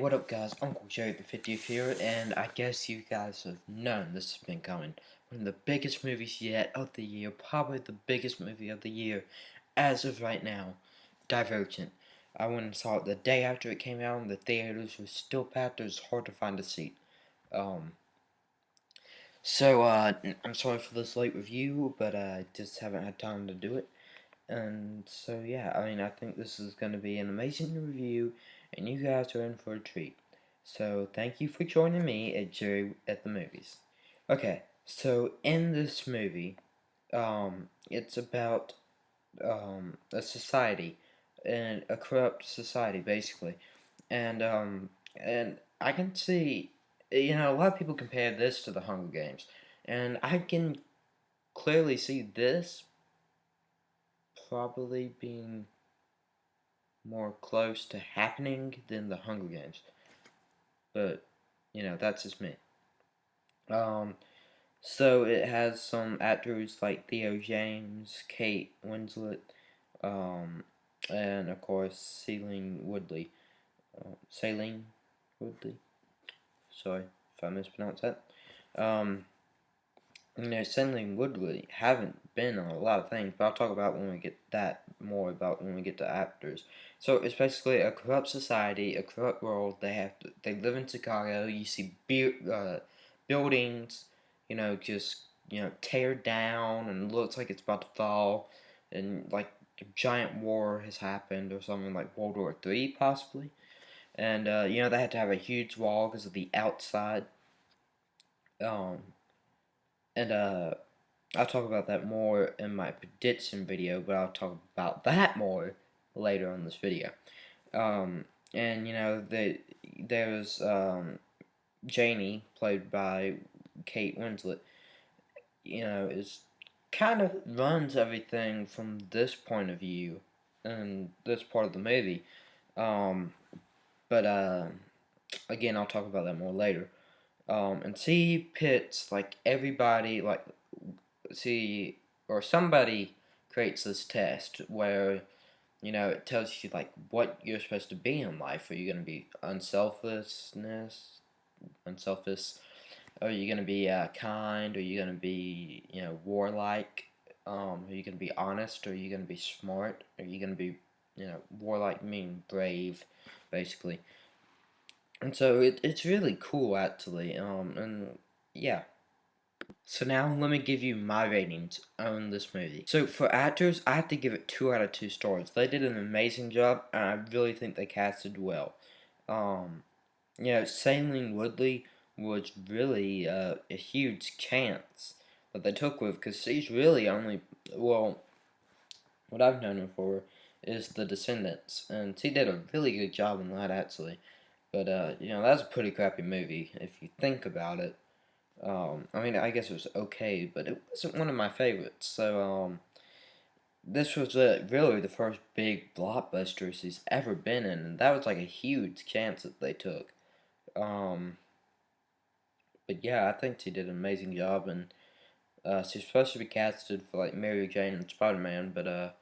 What up guys, Uncle Jerry the 50th here, and I guess you guys have known this has been coming. One of the biggest movies yet of the year, probably the biggest movie of the year, as of right now, Divergent. I went and saw it the day after it came out, and the theaters were still packed. It was hard to find a seat. Um, I'm sorry for this late review, but I just haven't had time to do it. And so yeah, I think this is going to be an amazing review, and you guys are in for a treat. So thank you for joining me at Jerry at the Movies. Okay, so in this movie, it's about a society, and a corrupt society basically, and I can see, a lot of people compare this to the Hunger Games, and I can clearly see this probably being more close to happening than the Hunger Games. But, that's just me. Um, so it has some actors like Theo James, Kate Winslet, um, and of course Shailene Woodley. Shailene Woodley. Sorry if I mispronounced that. Um, Shailene Woodley haven't been on a lot of things, but I'll talk about when we get that more about when we get to actors. So it's basically a corrupt society, a corrupt world. They live in Chicago. You see buildings, just teared down and looks like it's about to fall, and like a giant war has happened or something like World War III possibly. And they had to have a huge wall because of the outside. Um, and I'll talk about that more in my prediction video, but I'll talk about that more later on this video. And there's Janie, played by Kate Winslet, is kind of runs everything from this point of view in this part of the movie. Um, but again, I'll talk about that more later. And she pits like everybody, like see, or somebody creates this test where it tells you like what you're supposed to be in life. Are you going to be unselfish? Are you going to be kind? Are you going to be warlike? Are you going to be honest? Are you going to be smart? Are you going to be warlike, meaning brave, basically? And so it's really cool actually. And yeah. So now let me give you my ratings on this movie. So for actors, I have to give it 2 out of 2 stars. They did an amazing job, and I really think they casted well. Um, Shailene Woodley was really a huge chance that they took with, because she's really only, well, what I've known her for is The Descendants, and she did a really good job in that actually. But that's a pretty crappy movie if you think about it. I guess it was okay, but it wasn't one of my favorites. So, this was really the first big blockbuster she's ever been in, and that was like a huge chance that they took. Um, but yeah, I think she did an amazing job, and she's supposed to be casted for like Mary Jane and Spider-Man, but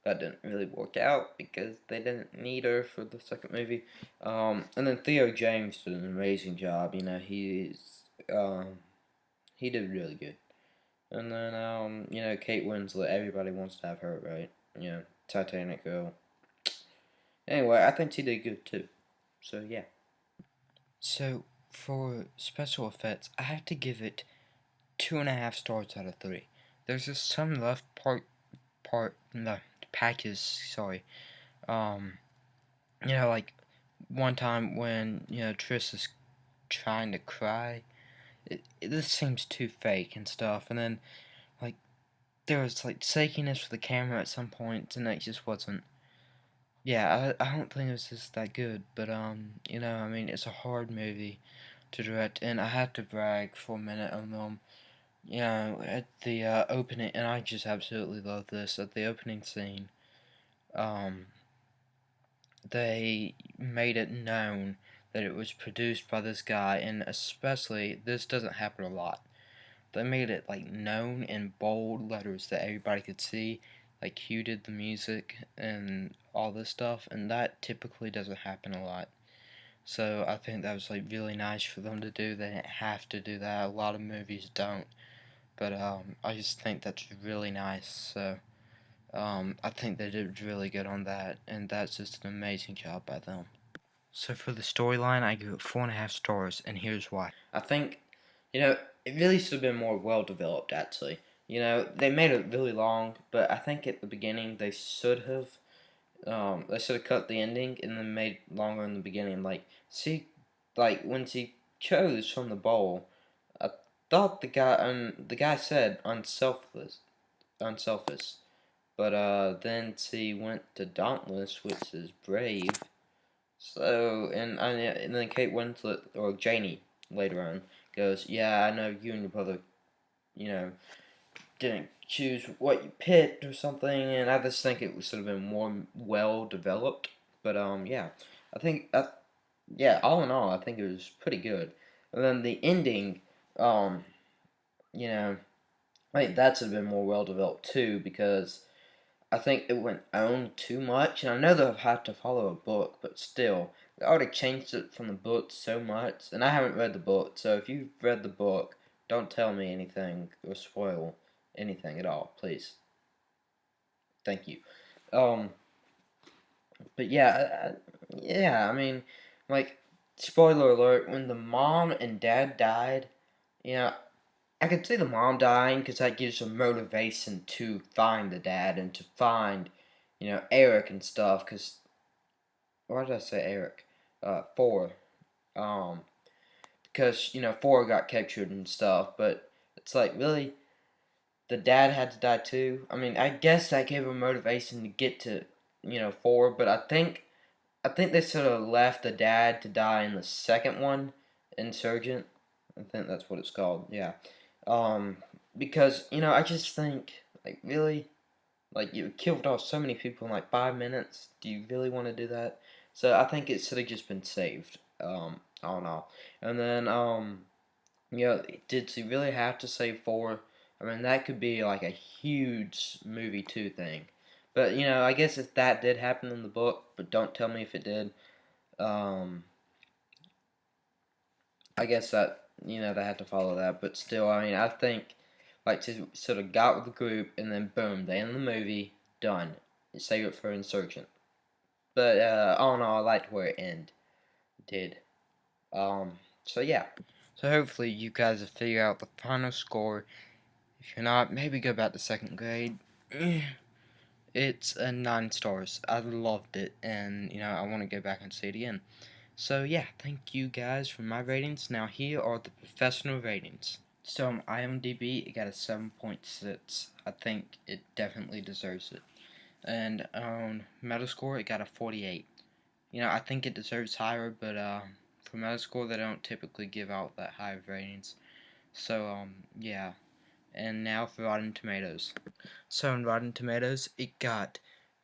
that didn't really work out because they didn't need her for the second movie. And then Theo James did an amazing job. He did really good. And then, Kate Winslet, everybody wants to have her, right? Titanic girl. Anyway, I think she did good too. So, yeah. So, for special effects, I have to give it 2.5 stars out of 3. There's just some left in the package, sorry. Like one time when, Trish is trying to cry, this seems too fake and stuff, and then, like, there was like shakiness for the camera at some point, and it just wasn't. Yeah, I don't think it was just that good, but it's a hard movie to direct, and I have to brag for a minute on them. At the opening, and I just absolutely love this. At the opening scene, um, they made it known that it was produced by this guy, and especially this doesn't happen a lot. They made it like known in bold letters that everybody could see, like Hugh did the music and all this stuff, and that typically doesn't happen a lot. So I think that was like really nice for them to do. They didn't have to do that. A lot of movies don't. But I just think that's really nice. So I think they did really good on that, and that's just an amazing job by them. So for the storyline, I give it 4.5 stars, and here's why. I think, it really should have been more well developed. Actually, they made it really long, but I think at the beginning they should have. They should have cut the ending and then made longer in the beginning. Like when she chose from the bowl, I thought the guy said unselfish, but then she went to dauntless, which is brave. So and then Kate Winslet or Janie later on goes, yeah, I know you and your brother, you know, didn't choose what you picked or something, and I just think it should have been more well developed. But yeah, I think yeah, all in all, I think it was pretty good. And then the ending, um, you know, I think that should have been more well developed too, because I think it went on too much, and I know they'll have to follow a book, but still, they already changed it from the book so much, and I haven't read the book, so if you've read the book, don't tell me anything or spoil anything at all, please. Thank you. Um, but yeah, I mean, like, spoiler alert, when the mom and dad died, you know, I could see the mom dying because that gives them motivation to find the dad and to find, Eric and stuff. Because why did I say Eric? Four. Um, because four got captured and stuff. But it's like really, the dad had to die too. I mean, I guess that gave them motivation to get to four. But I think they sort of left the dad to die in the second one, Insurgent. I think that's what it's called. Yeah. Um, because I just think like really, like you killed off so many people in like 5 minutes. Do you really want to do that? So I think it should have just been saved. I don't know. And then did she really have to save four? I mean, that could be like a huge movie two thing. But I guess if that did happen in the book, but don't tell me if it did. Um, I guess that they had to follow that, but still, I mean, I think like to sort of got with the group and then boom, they end the movie, done. You save it for Insurgent, but all in all, I liked where it did. So yeah, so hopefully you guys have figured out the final score. If you're not, maybe go back to second grade. It's a 9 stars. I loved it, and I want to go back and see it again. So yeah, thank you guys for my ratings. Now here are the professional ratings. So on IMDb, it got a 7.6. I think it definitely deserves it. And on Metascore, it got a 48. I think it deserves higher, but for Metascore, they don't typically give out that high of ratings. So yeah. And now for Rotten Tomatoes. So on Rotten Tomatoes, it got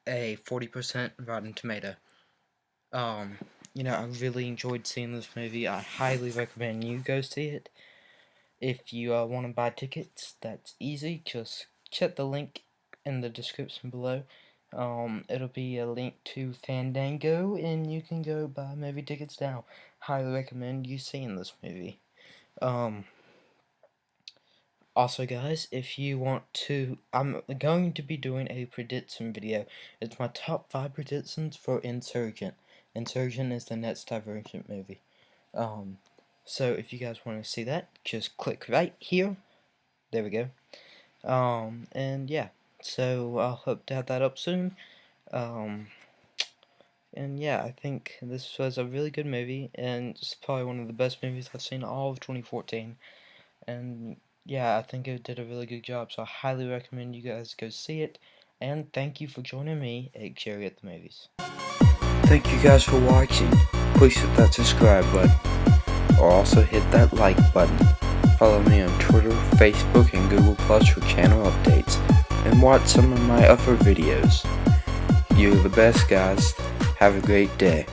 a 40% Rotten Tomato. I really enjoyed seeing this movie. I highly recommend you go see it. If you want to buy tickets, that's easy. Just check the link in the description below. It'll be a link to Fandango, and you can go buy movie tickets now. Highly recommend you seeing this movie. Also, guys, if you want to, I'm going to be doing a prediction video. It's my top 5 predictions for Insurgent. Insurgent is the next Divergent movie. So if you guys want to see that, just click right here. There we go. And yeah, so I'll hope to have that up soon. And yeah, I think this was a really good movie, and it's probably one of the best movies I've seen all of 2014. And yeah, I think it did a really good job, so I highly recommend you guys go see it. And thank you for joining me at Jerry at the Movies. Thank you guys for watching. Please hit that subscribe button, or also hit that like button. Follow me on Twitter, Facebook, and Google Plus for channel updates, and watch some of my other videos. You're the best, guys. Have a great day.